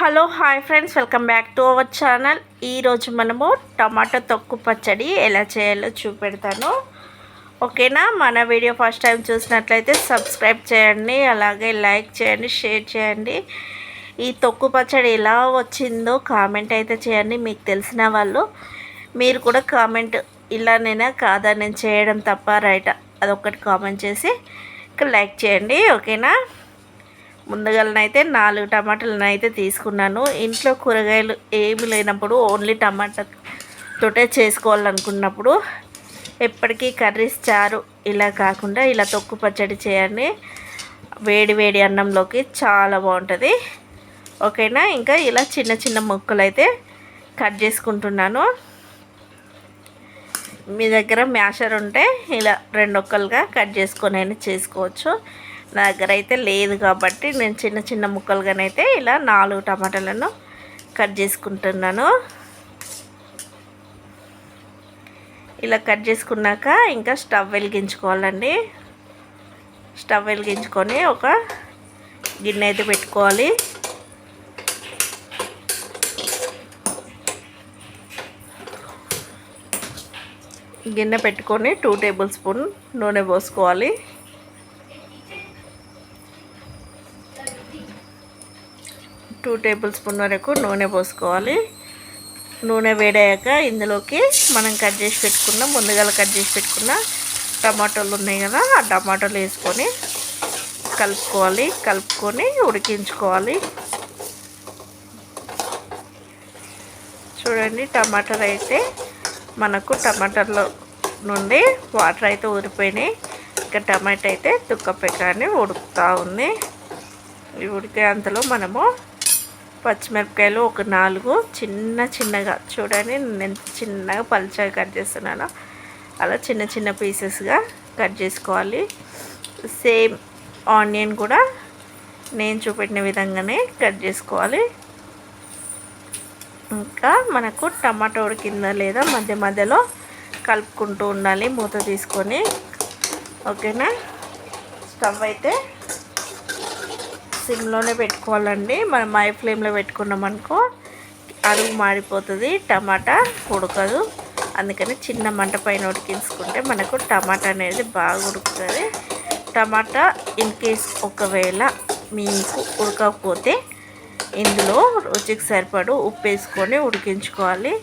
Hello hi friends, welcome back to our channel. ఈరోజు మనము tomato తొక్కు పచ్చడి ఎలా చేయాలో చూపెడతాను. ఓకేనా? మన వీడియో ఫస్ట్ టైం చూసినట్లయితే సబ్స్క్రైబ్ చేయండి, అలాగే లైక్ చేయండి, షేర్ చేయండి. ఈ తొక్కు పచ్చడి ఎలా వచ్చిందో కామెంట్ అయితే చేయండి. మీకు తెలిసిన వాళ్ళు మీరు కూడా కామెంట్ ఇలానేనా కాదా, నేను చేయడం తప్ప రైటా అదొక్కటి కామెంట్ చేసి లైక్ చేయండి. ఓకేనా? ముందుగానైతే 4 టమాటాలను అయితే తీసుకున్నాను. ఇంట్లో కూరగాయలు ఏమి లేనప్పుడు ఓన్లీ టమాటాతోటే చేసుకోవాలనుకున్నప్పుడు ఎప్పటికీ కర్రీస్ చారు ఇలా కాకుండా ఇలా తొక్కు పచ్చడి చేయండి. వేడి వేడి అన్నంలోకి చాలా బాగుంటుంది. ఓకేనా? ఇంకా ఇలా చిన్న చిన్న ముక్కలు అయితే కట్ చేసుకుంటున్నాను. మీ దగ్గర మ్యాషర్ ఉంటే ఇలా 2 ఒక్కలుగా కట్ చేసుకొని అయినా చేసుకోవచ్చు. నా దగ్గర అయితే లేదు కాబట్టి నేను చిన్న చిన్న ముక్కలుగానైతే ఇలా 4 టమాటాలను కట్ చేసుకుంటున్నాను. ఇలా కట్ చేసుకున్నాక ఇంకా స్టవ్ వెలిగించుకోవాలండి. స్టవ్ వెలిగించుకొని ఒక గిన్నె అయితే పెట్టుకోవాలి. గిన్నె పెట్టుకొని 2 టేబుల్ స్పూన్ నూనె పోసుకోవాలి. 2 టేబుల్ స్పూన్ వరకు నూనె పోసుకోవాలి. నూనె వేడయ్యాక ఇందులోకి మనం ముందుగా కట్ చేసి పెట్టుకున్న టమాటాలు ఉన్నాయి కదా, ఆ టమాటాలు వేసుకొని కలుపుకొని ఉడికించుకోవాలి. చూడండి, టమాటాలు అయితే మనకు టమాటాలో నుండి వాటర్ అయితే ఊరిపోయినాయి. ఇంకా టమాటా అయితే తుక్కపెక్కని ఉడుకుతూ ఉంది. ఈ ఉడికే అంతలో మనము పచ్చిమిరపకాయలు ఒక 4 చిన్నగా చూడండి, నేను చిన్నగా పలుచగా కట్ చేస్తున్నాను. అలా చిన్న చిన్న పీసెస్గా కట్ చేసుకోవాలి. సేమ్ ఆనియన్ కూడా నేను చూపెట్టిన విధంగానే కట్ చేసుకోవాలి. ఇంకా మనకు టమాటో ఉడికిందా లేదా మధ్య మధ్యలో కలుపుకుంటూ ఉండాలి మూత తీసుకొని. ఓకేనా? స్టవ్ అయితే సిమ్లోనే పెట్టుకోవాలండి. మనం హై ఫ్లేమ్లో పెట్టుకున్నామనుకో అడుగు మాడిపోతుంది, టమాటా ఉడకదు. అందుకని చిన్న మంట పైన ఉడికించుకుంటే మనకు టమాటా అనేది బాగా ఉడుకుతుంది. టమాటా ఇన్ కేస్ ఒకవేళ మీకు ఉడకకపోతే ఇందులో రుచికి సరిపడు ఉప్పు వేసుకొని ఉడికించుకోవాలి.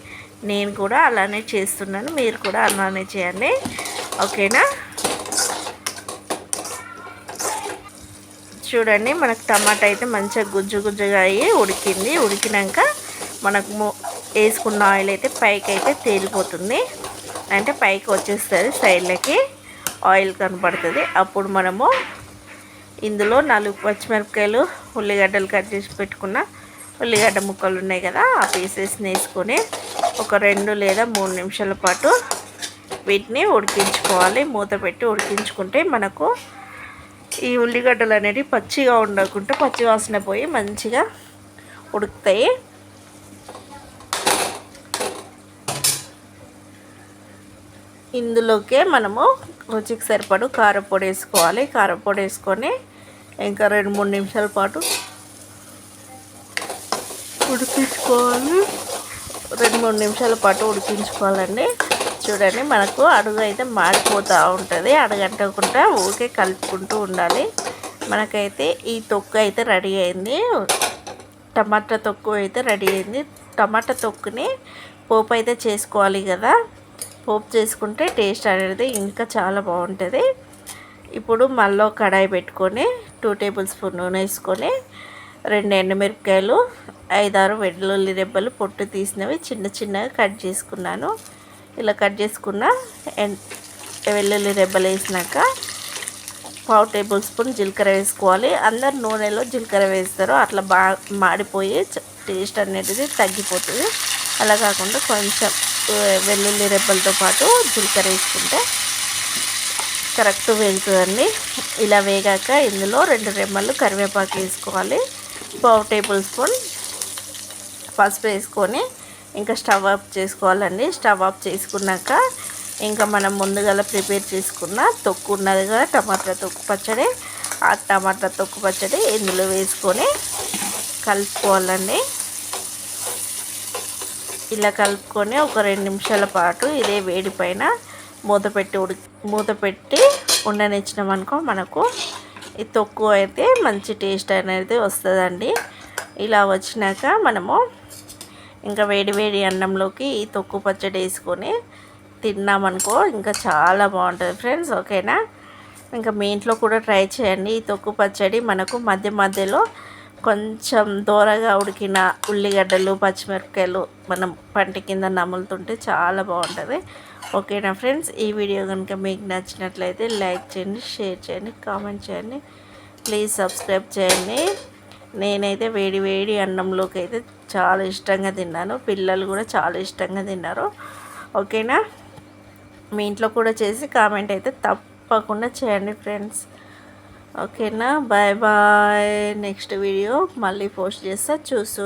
నేను కూడా అలానే చేస్తున్నాను, మీరు కూడా అలానే చేయండి. ఓకేనా? చూడండి, మనకు టమాటా అయితే మంచిగా గుజ్జుగా అయ్యి ఉడికింది. ఉడికినాక మనకు వేసుకున్న ఆయిల్ అయితే పైకి అయితే తేలిపోతుంది, అంటే పైకి వచ్చేస్తుంది, సైడ్లకి ఆయిల్ కనపడుతుంది. అప్పుడు మనము ఇందులో 4 పచ్చిమిరపకాయలు, ఉల్లిగడ్డలు కట్ చేసి పెట్టుకున్న ఉల్లిగడ్డ ముక్కలు ఉన్నాయి కదా, ఆ పీసెస్ని వేసుకొని ఒక 2 లేదా 3 నిమిషాల పాటు వీటిని ఉడికించుకోవాలి. మూత పెట్టి ఉడికించుకుంటే మనకు ఈ ఉల్లిగడ్డలు అనేవి పచ్చిగా ఉండకుండా పచ్చి వాసన పోయి మంచిగా ఉడుకుతాయి. ఇందులోకే మనము రుచికి సరిపడు కారపొడి వేసుకోవాలి. కారపొడి వేసుకొని ఇంకా 2-3 నిమిషాల పాటు ఉడికించుకోవాలి. 2-3 నిమిషాల పాటు ఉడికించుకోవాలండి. చూడండి, మనకు అడుగు అయితే మాడిపోతూ ఉంటుంది. అడగంటకుండా ఊరికే కలుపుకుంటూ ఉండాలి. మనకైతే ఈ తొక్కు అయితే రెడీ అయింది. టమాటా తొక్కు అయితే రెడీ అయింది. టమాటా తొక్కుని పోపు అయితే చేసుకోవాలి కదా, పోపు చేసుకుంటే టేస్ట్ అనేది ఇంకా చాలా బాగుంటుంది. ఇప్పుడు మళ్ళీ కడాయి పెట్టుకొని 2 టేబుల్ స్పూన్ నూనె వేసుకొని 2 ఎండుమిరపకాయలు, 5-6 వెల్లుల్లి రెబ్బలు పొట్టు తీసినవి చిన్నగా కట్ చేసుకున్నాను. ఇలా కట్ చేసుకున్న వెల్లుల్లి రెబ్బలు వేసినాక 1/2 టేబుల్ స్పూన్ జీలకర్ర వేసుకోవాలి. అందరు నూనెలో జీలకర్ర వేస్తారు, అట్లా బాగా మాడిపోయి టేస్ట్ అనేది తగ్గిపోతుంది. అలా కాకుండా కొంచెం వెల్లుల్లి రెబ్బలతో పాటు జీలకర్ర వేసుకుంటే కరెక్ట్ వేగుతుందండి. ఇలా వేగాక ఇందులో 2 రెమ్మలు కరివేపాకు వేసుకోవాలి. 1/2 టేబుల్ స్పూన్ పసుపు వేసుకొని ఇంకా స్టవ్ ఆఫ్ చేసుకోవాలండి. స్టవ్ ఆఫ్ చేసుకున్నాక ఇంకా మనం ముందుగా ప్రిపేర్ చేసుకున్న తొక్కు ఉన్నది కదా, టమాటా తొక్కు పచ్చడి, ఆ టమాటా తొక్కు పచ్చడి ఇందులో వేసుకొని కలుపుకోవాలండి. ఇలా కలుపుకొని ఒక 2 నిమిషాల పాటు ఇదే వేడి పైన మూత పెట్టి ఉండనిచ్చినామనుకో మనకు ఈ తొక్కు అయితే మంచి టేస్ట్ అనేది వస్తుందండి. ఇలా వచ్చినాక మనము ఇంకా వేడి వేడి అన్నంలోకి ఈ తొక్కు పచ్చడి వేసుకొని తిన్నామనుకో ఇంకా చాలా బాగుంటుంది ఫ్రెండ్స్. ఓకేనా, ఇంకా మీ ఇంట్లో కూడా ట్రై చేయండి. ఈ తొక్కు పచ్చడి మనకు మధ్య మధ్యలో కొంచెం దూరగా ఉడికిన ఉల్లిగడ్డలు పచ్చిమిరపకాయలు మనం పంటి కింద నములుతుంటే చాలా బాగుంటుంది. ఓకేనా ఫ్రెండ్స్, ఈ వీడియో కనుక మీకు నచ్చినట్లయితే లైక్ చేయండి, షేర్ చేయండి, కామెంట్ చేయండి, ప్లీజ్ సబ్స్క్రైబ్ చేయండి. నేనైతే వేడి వేడి అన్నంలోకి అయితే చాలా ఇష్టంగా తిన్నాను, పిల్లలు కూడా చాలా ఇష్టంగా తిన్నారు. ఓకేనా, మీ ఇంట్లో కూడా చేసి కామెంట్ అయితే తప్పకుండా చేయండి ఫ్రెండ్స్. ఓకేనా, బాయ్ బాయ్. నెక్స్ట్ వీడియో మళ్ళీ పోస్ట్ చేస్తా, చూస్తూ